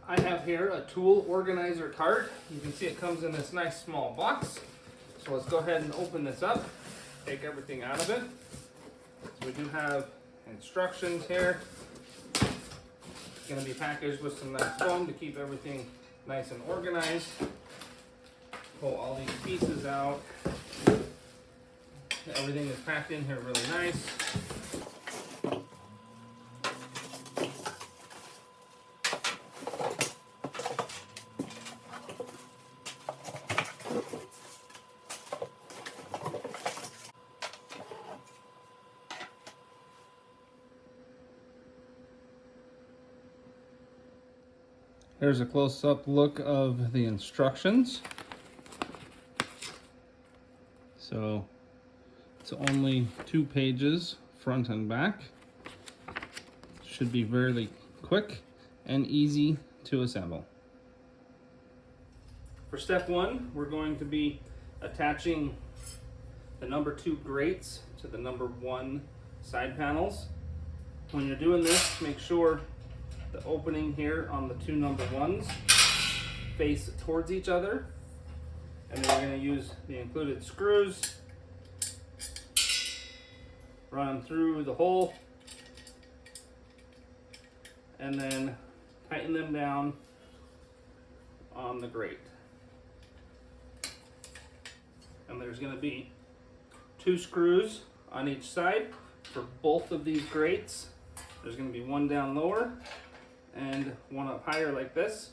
I have here a tool organizer card. You can see it comes in this nice small box. So let's go ahead and open this up, take everything out of it. So we do have instructions here. It's going to be packaged with some nice foam to keep everything nice and organized. Pull all these pieces out. Everything is packed in here really nice. Here's a close-up look of the instructions. So it's only 2 pages, front and back. Should be very quick and easy to assemble. For step 1, we're going to be attaching the number 2 grates to the number 1 side panels. When you're doing this, make sure the opening here on the 2 number 1s face towards each other, and then we're going to use the included screws, run them through the hole, and then tighten them down on the grate. And there's going to be 2 screws on each side for both of these grates. There's going to be one down lower and one up higher like this.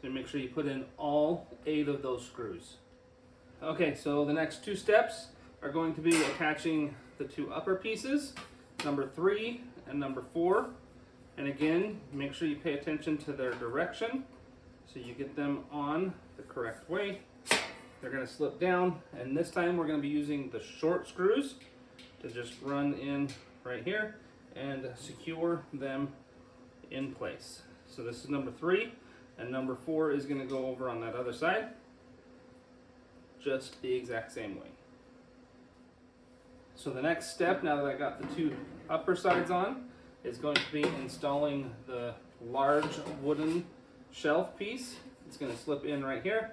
So make sure you put in all 8 of those screws. Okay, so the next 2 steps are going to be attaching the 2 upper pieces, number 3 and number 4. And again, make sure you pay attention to their direction so you get them on the correct way. They're going to slip down, and this time we're going to be using the short screws to just run in right here and secure them in place. So this is number 3, and number 4 is going to go over on that other side, just the exact same way. So the next step, now that I got the 2 upper sides on, is going to be installing the large wooden shelf piece. It's going to slip in right here,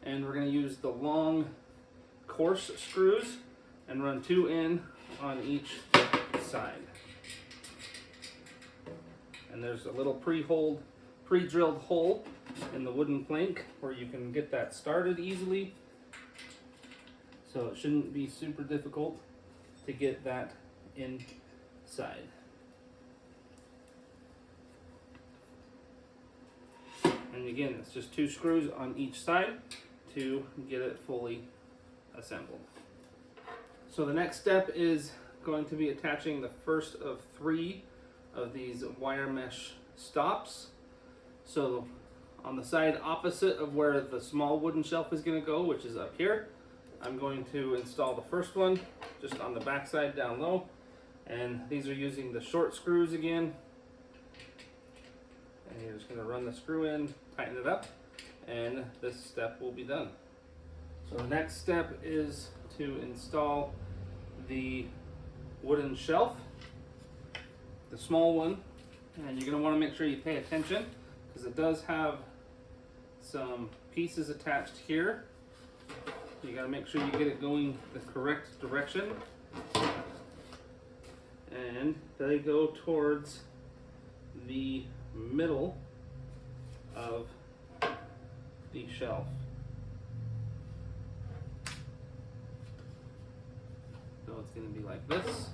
and we're going to use the long coarse screws and run 2 in on each side. And there's a little pre-drilled hole in the wooden plank where you can get that started easily. So it shouldn't be super difficult to get that inside. And again, it's just 2 screws on each side to get it fully assembled. So the next step is going to be attaching the first of 3 of these wire mesh stops. So on the side opposite of where the small wooden shelf is going to go, which is up here, I'm going to install the first one just on the back side down low. And these are using the short screws again. And you're just going to run the screw in, tighten it up, and this step will be done. So the next step is to install the wooden shelf, the small one, and you're going to want to make sure you pay attention because it does have some pieces attached here. So you got to make sure you get it going the correct direction, and they go towards the middle of the shelf. So it's going to be like this.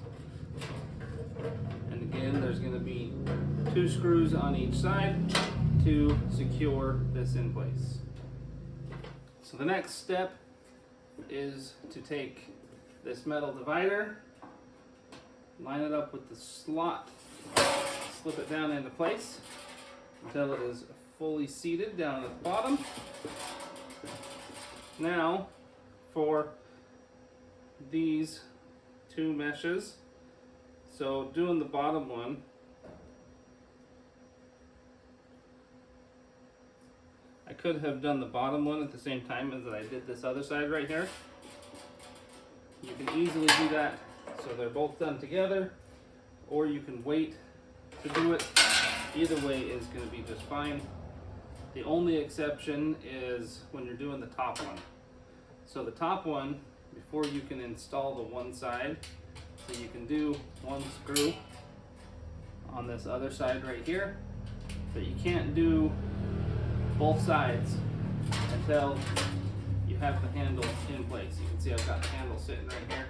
And again, there's going to be 2 screws on each side to secure this in place. So the next step is to take this metal divider, line it up with the slot, slip it down into place until it is fully seated down at the bottom. Now for these 2 meshes, so doing the bottom one, I could have done the bottom one at the same time as I did this other side right here. You can easily do that so they're both done together, or you can wait to do it. Either way is going to be just fine. The only exception is when you're doing the top one. So the top one, before you can install the one side, so you can do one screw on this other side right here, but you can't do both sides until you have the handle in place. You can see I've got the handle sitting right here.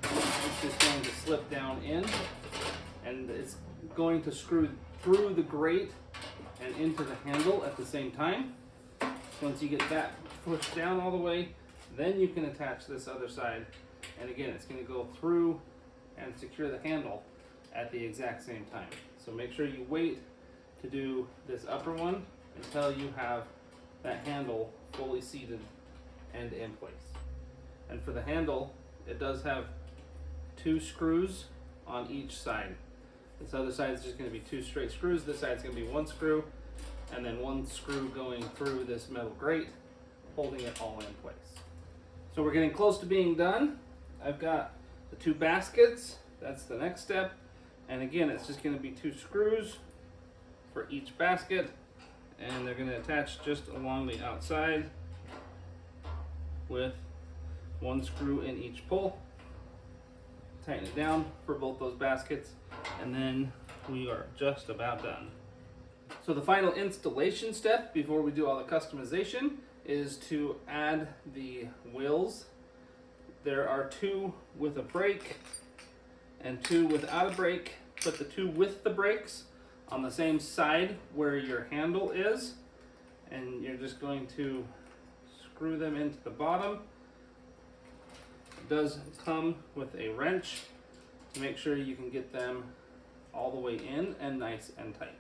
It's just going to slip down in, and it's going to screw through the grate and into the handle at the same time. Once you get that pushed down all the way, then you can attach this other side. And again, it's going to go through and secure the handle at the exact same time. So make sure you wait to do this upper one until you have that handle fully seated and in place. And for the handle, it does have 2 screws on each side. This other side is just going to be 2 straight screws. This side is going to be 1 screw, and then 1 screw going through this metal grate, holding it all in place. So we're getting close to being done. I've got the 2 baskets. That's the next step. And again, it's just going to be 2 screws for each basket, and they're going to attach just along the outside with 1 screw in each pull. Tighten it down for both those baskets, and then we are just about done. So the final installation step before we do all the customization is to add the wheels. There are 2 with a brake and 2 without a brake. Put the 2 with the brakes on the same side where your handle is, and you're just going to screw them into the bottom. It does come with a wrench to make sure you can get them all the way in and nice and tight.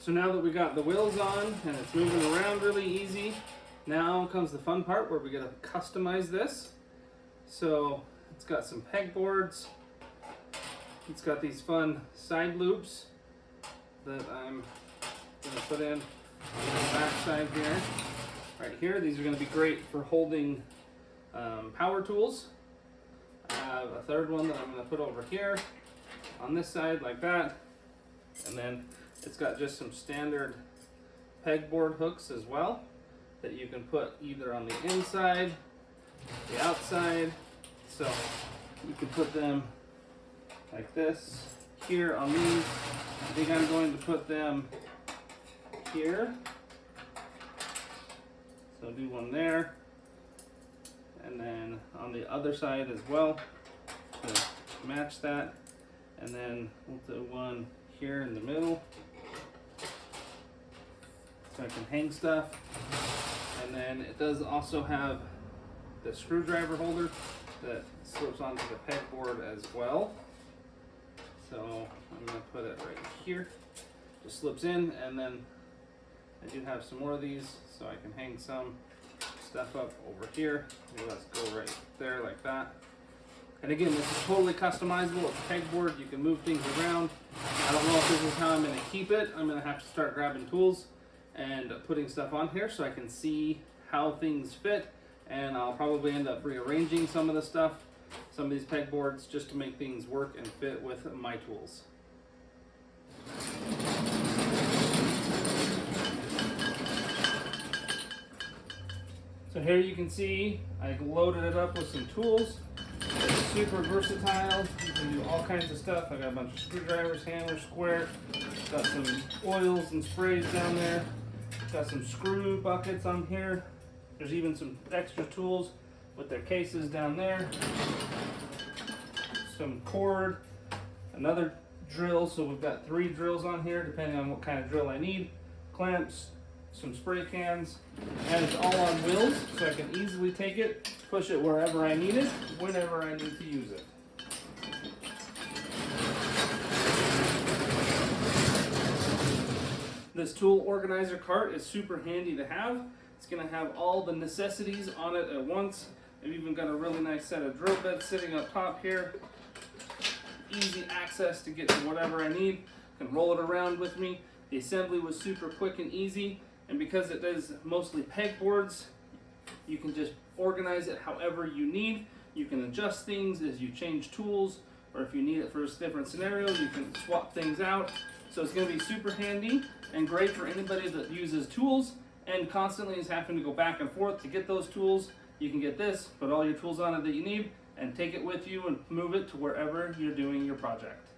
So now that we got the wheels on and it's moving around really easy, now comes the fun part where we gotta customize this. So it's got some pegboards. It's got these fun side loops that I'm gonna put in on the back side here. Right here, these are gonna be great for holding power tools. I have a third one that I'm gonna put over here on this side like that. And then it's got just some standard pegboard hooks as well that you can put either on the inside, the outside. So you can put them like this here on these. I think I'm going to put them here. So do one there, and then on the other side as well to match that, and then we'll do one here in the middle so I can hang stuff. And then it does also have the screwdriver holder that slips onto the pegboard as well. So I'm going to put it right here. Just slips in, and then I do have some more of these so I can hang some stuff up over here. Let's go right there like that. And again, this is totally customizable. It's pegboard. You can move things around. I don't know if this is how I'm going to keep it. I'm going to have to start grabbing tools and putting stuff on here so I can see how things fit. And I'll probably end up rearranging some of the stuff, some of these pegboards, just to make things work and fit with my tools. So here you can see I loaded it up with some tools. It's super versatile. You can do all kinds of stuff. I got a bunch of screwdrivers, hammer, square. Got some oils and sprays down there. Got some screw buckets on here. There's even some extra tools with their cases down there. Some cord, another drill. So we've got 3 drills on here, depending on what kind of drill I need. Clamps, some spray cans, and it's all on wheels, so I can easily take it, push it wherever I need it, whenever I need to use it. This tool organizer cart is super handy to have. It's going to have all the necessities on it at once. I've even got a really nice set of drill bits sitting up top here. Easy access to get to whatever I need. I can roll it around with me. The assembly was super quick and easy. And because it is mostly pegboards, you can just organize it however you need. You can adjust things as you change tools, or if you need it for a different scenario, you can swap things out. So it's going to be super handy and great for anybody that uses tools and constantly is having to go back and forth to get those tools. You can get this, put all your tools on it that you need, and take it with you and move it to wherever you're doing your project.